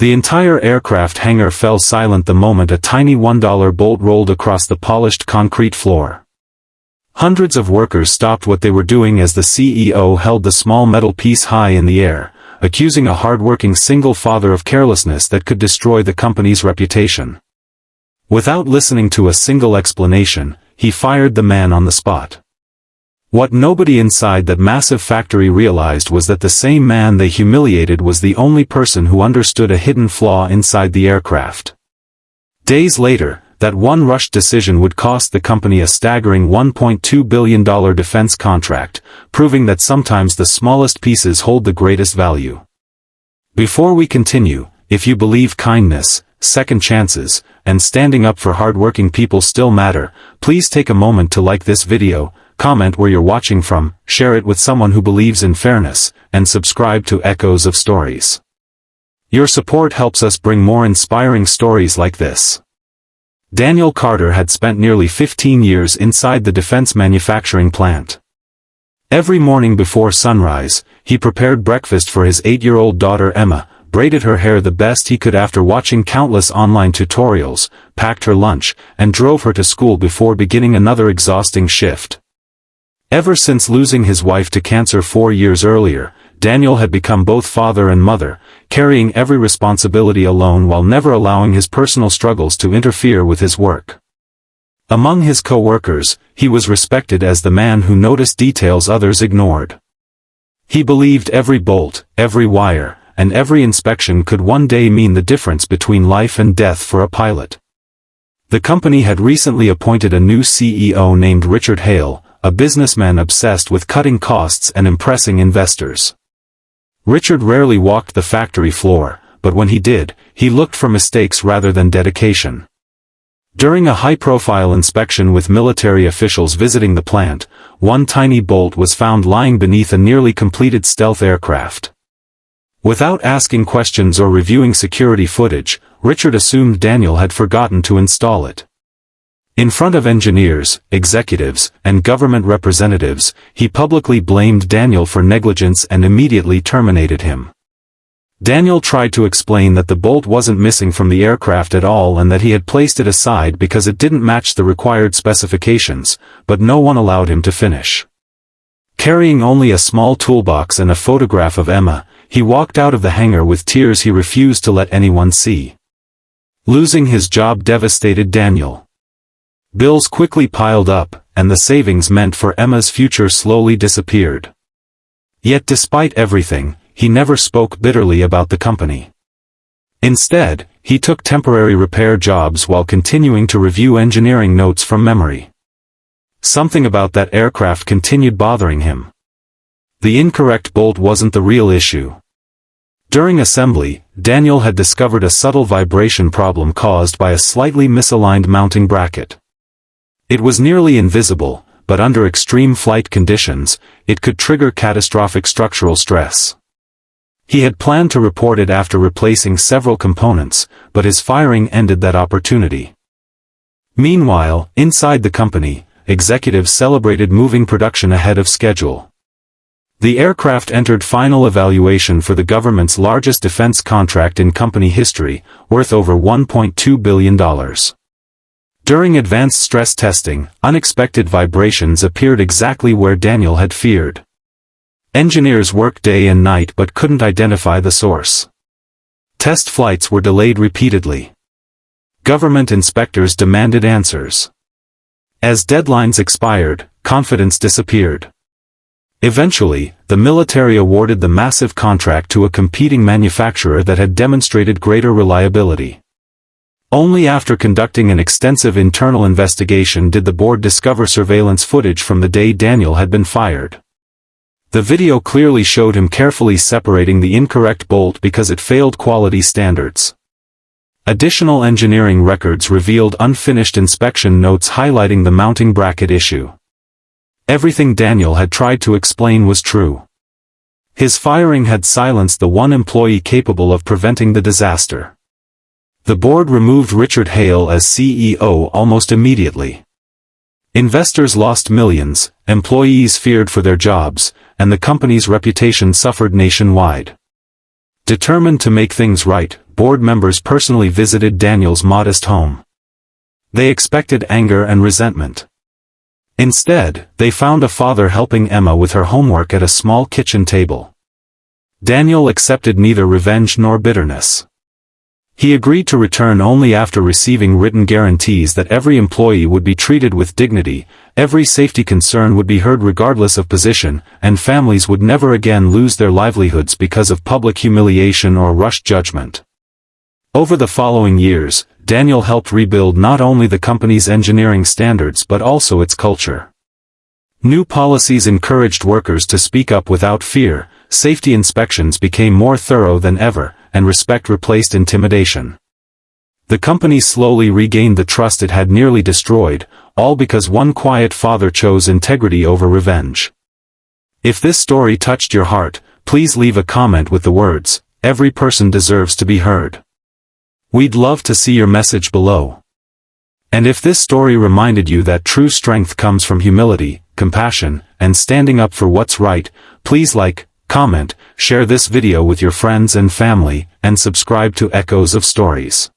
The entire aircraft hangar fell silent the moment a tiny $1 bolt rolled across the polished concrete floor. Hundreds of workers stopped what they were doing as the CEO held the small metal piece high in the air, accusing a hard-working single father of carelessness that could destroy the company's reputation. Without listening to a single explanation, he fired the man on the spot. What nobody inside that massive factory realized was that the same man they humiliated was the only person who understood a hidden flaw inside the aircraft. Days later, that one rushed decision would cost the company a staggering $1.2 billion defense contract, proving that sometimes the smallest pieces hold the greatest value. Before we continue, if you believe kindness, second chances, and standing up for hardworking people still matter, please take a moment to like this video, comment where you're watching from, share it with someone who believes in fairness, and subscribe to Echoes of Stories. Your support helps us bring more inspiring stories like this. Daniel Carter had spent nearly 15 years inside the defense manufacturing plant. Every morning before sunrise, he prepared breakfast for his 8-year-old daughter Emma, braided her hair the best he could after watching countless online tutorials, packed her lunch, and drove her to school before beginning another exhausting shift. Ever since losing his wife to cancer 4 years earlier, Daniel had become both father and mother, carrying every responsibility alone while never allowing his personal struggles to interfere with his work. Among his co-workers, he was respected as the man who noticed details others ignored. He believed every bolt, every wire, and every inspection could one day mean the difference between life and death for a pilot. The company had recently appointed a new CEO named Richard Hale, a businessman obsessed with cutting costs and impressing investors. Richard rarely walked the factory floor, but when he did, he looked for mistakes rather than dedication. During a high-profile inspection with military officials visiting the plant, one tiny bolt was found lying beneath a nearly completed stealth aircraft. Without asking questions or reviewing security footage, Richard assumed Daniel had forgotten to install it. In front of engineers, executives, and government representatives, he publicly blamed Daniel for negligence and immediately terminated him. Daniel tried to explain that the bolt wasn't missing from the aircraft at all and that he had placed it aside because it didn't match the required specifications, but no one allowed him to finish. Carrying only a small toolbox and a photograph of Emma, he walked out of the hangar with tears he refused to let anyone see. Losing his job devastated Daniel. Bills quickly piled up, and the savings meant for Emma's future slowly disappeared. Yet despite everything, he never spoke bitterly about the company. Instead, he took temporary repair jobs while continuing to review engineering notes from memory. Something about that aircraft continued bothering him. The incorrect bolt wasn't the real issue. During assembly, Daniel had discovered a subtle vibration problem caused by a slightly misaligned mounting bracket. It was nearly invisible, but under extreme flight conditions, it could trigger catastrophic structural stress. He had planned to report it after replacing several components, but his firing ended that opportunity. Meanwhile, inside the company, executives celebrated moving production ahead of schedule. The aircraft entered final evaluation for the government's largest defense contract in company history, worth over $1.2 billion. During advanced stress testing, unexpected vibrations appeared exactly where Daniel had feared. Engineers worked day and night but couldn't identify the source. Test flights were delayed repeatedly. Government inspectors demanded answers. As deadlines expired, confidence disappeared. Eventually, the military awarded the massive contract to a competing manufacturer that had demonstrated greater reliability. Only after conducting an extensive internal investigation did the board discover surveillance footage from the day Daniel had been fired. The video clearly showed him carefully separating the incorrect bolt because it failed quality standards. Additional engineering records revealed unfinished inspection notes highlighting the mounting bracket issue. Everything Daniel had tried to explain was true. His firing had silenced the one employee capable of preventing the disaster. The board removed Richard Hale as CEO almost immediately. Investors lost millions, employees feared for their jobs, and the company's reputation suffered nationwide. Determined to make things right, board members personally visited Daniel's modest home. They expected anger and resentment. Instead, they found a father helping Emma with her homework at a small kitchen table. Daniel accepted neither revenge nor bitterness. He agreed to return only after receiving written guarantees that every employee would be treated with dignity, every safety concern would be heard regardless of position, and families would never again lose their livelihoods because of public humiliation or rushed judgment. Over the following years, Daniel helped rebuild not only the company's engineering standards but also its culture. New policies encouraged workers to speak up without fear, safety inspections became more thorough than ever, and respect replaced intimidation. The company slowly regained the trust it had nearly destroyed, all because one quiet father chose integrity over revenge. If this story touched your heart, please leave a comment with the words, "Every person deserves to be heard." We'd love to see your message below. And if this story reminded you that true strength comes from humility, compassion, and standing up for what's right, please like, comment, share this video with your friends and family, and subscribe to Echoes of Stories.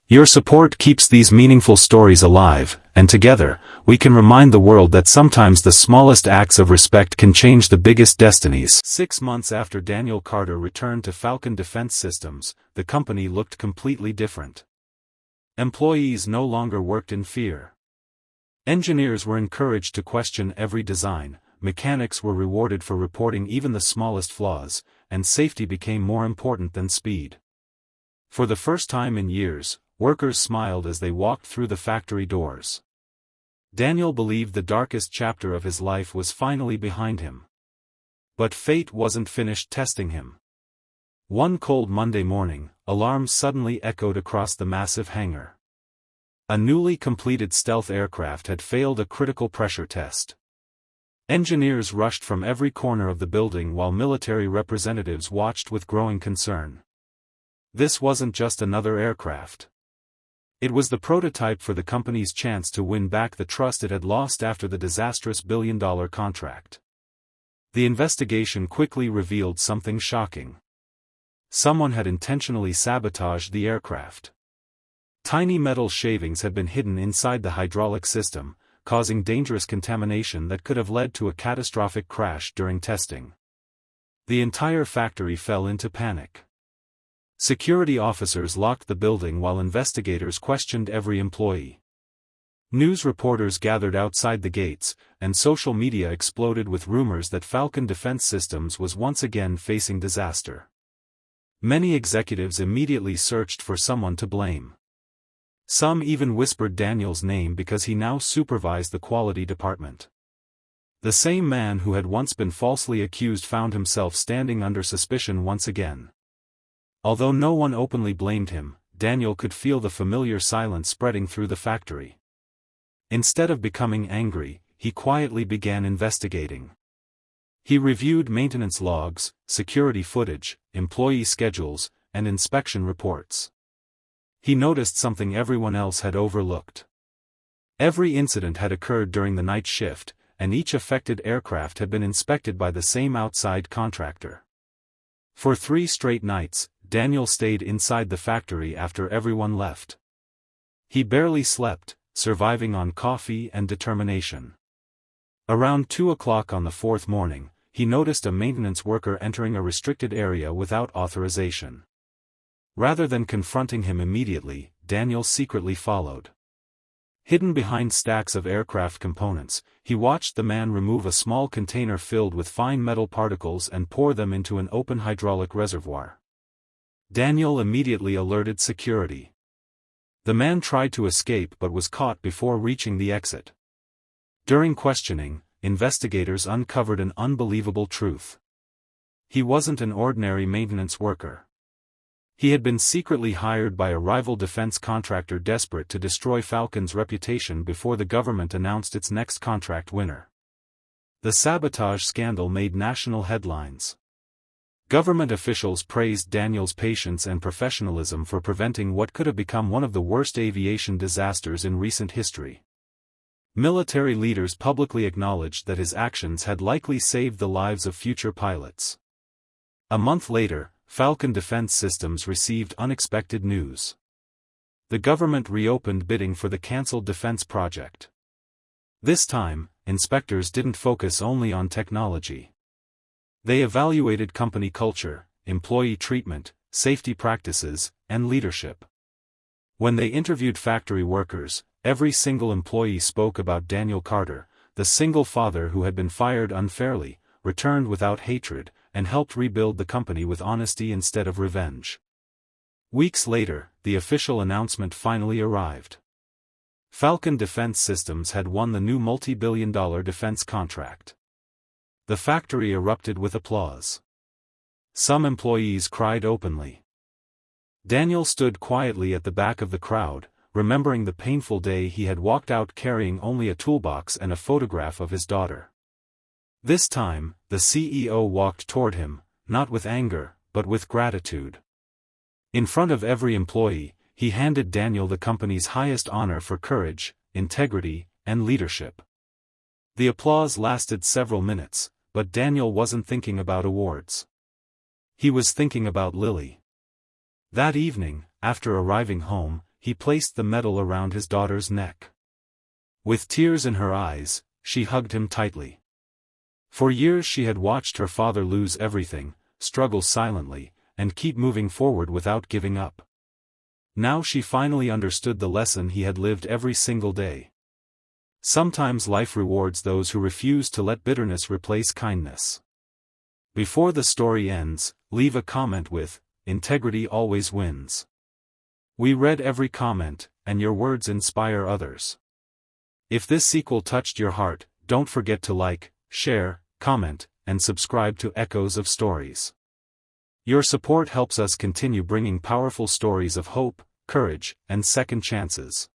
Your support keeps these meaningful stories alive, and together, we can remind the world that sometimes the smallest acts of respect can change the biggest destinies. 6 months after Daniel Carter returned to Falcon Defense Systems, the company looked completely different. Employees no longer worked in fear. Engineers were encouraged to question every design, mechanics were rewarded for reporting even the smallest flaws, and safety became more important than speed. For the first time in years, workers smiled as they walked through the factory doors. Daniel believed the darkest chapter of his life was finally behind him. But fate wasn't finished testing him. One cold Monday morning, alarms suddenly echoed across the massive hangar. A newly completed stealth aircraft had failed a critical pressure test. Engineers rushed from every corner of the building while military representatives watched with growing concern. This wasn't just another aircraft. It was the prototype for the company's chance to win back the trust it had lost after the disastrous billion-dollar contract. The investigation quickly revealed something shocking. Someone had intentionally sabotaged the aircraft. Tiny metal shavings had been hidden inside the hydraulic system, causing dangerous contamination that could have led to a catastrophic crash during testing. The entire factory fell into panic. Security officers locked the building while investigators questioned every employee. News reporters gathered outside the gates, and social media exploded with rumors that Falcon Defense Systems was once again facing disaster. Many executives immediately searched for someone to blame. Some even whispered Daniel's name because he now supervised the quality department. The same man who had once been falsely accused found himself standing under suspicion once again. Although no one openly blamed him, Daniel could feel the familiar silence spreading through the factory. Instead of becoming angry, he quietly began investigating. He reviewed maintenance logs, security footage, employee schedules, and inspection reports. He noticed something everyone else had overlooked. Every incident had occurred during the night shift, and each affected aircraft had been inspected by the same outside contractor. For 3 straight nights, Daniel stayed inside the factory after everyone left. He barely slept, surviving on coffee and determination. Around 2 o'clock on the 4th morning, he noticed a maintenance worker entering a restricted area without authorization. Rather than confronting him immediately, Daniel secretly followed. Hidden behind stacks of aircraft components, he watched the man remove a small container filled with fine metal particles and pour them into an open hydraulic reservoir. Daniel immediately alerted security. The man tried to escape but was caught before reaching the exit. During questioning, investigators uncovered an unbelievable truth. He wasn't an ordinary maintenance worker. He had been secretly hired by a rival defense contractor desperate to destroy Falcon's reputation before the government announced its next contract winner. The sabotage scandal made national headlines. Government officials praised Daniel's patience and professionalism for preventing what could have become one of the worst aviation disasters in recent history. Military leaders publicly acknowledged that his actions had likely saved the lives of future pilots. A month later, Falcon Defense Systems received unexpected news. The government reopened bidding for the cancelled defense project. This time, inspectors didn't focus only on technology. They evaluated company culture, employee treatment, safety practices, and leadership. When they interviewed factory workers, every single employee spoke about Daniel Carter, the single father who had been fired unfairly, returned without hatred, and helped rebuild the company with honesty instead of revenge. Weeks later, the official announcement finally arrived. Falcon Defense Systems had won the new multi-billion-dollar defense contract. The factory erupted with applause. Some employees cried openly. Daniel stood quietly at the back of the crowd, remembering the painful day he had walked out carrying only a toolbox and a photograph of his daughter. This time, the CEO walked toward him, not with anger, but with gratitude. In front of every employee, he handed Daniel the company's highest honor for courage, integrity, and leadership. The applause lasted several minutes, but Daniel wasn't thinking about awards. He was thinking about Lily. That evening, after arriving home, he placed the medal around his daughter's neck. With tears in her eyes, she hugged him tightly. For years she had watched her father lose everything, struggle silently, and keep moving forward without giving up. Now she finally understood the lesson he had lived every single day. Sometimes life rewards those who refuse to let bitterness replace kindness. Before the story ends, leave a comment with, "Integrity always wins." We read every comment, and your words inspire others. If this sequel touched your heart, don't forget to like, share, comment, and subscribe to Echoes of Stories. Your support helps us continue bringing powerful stories of hope, courage, and second chances.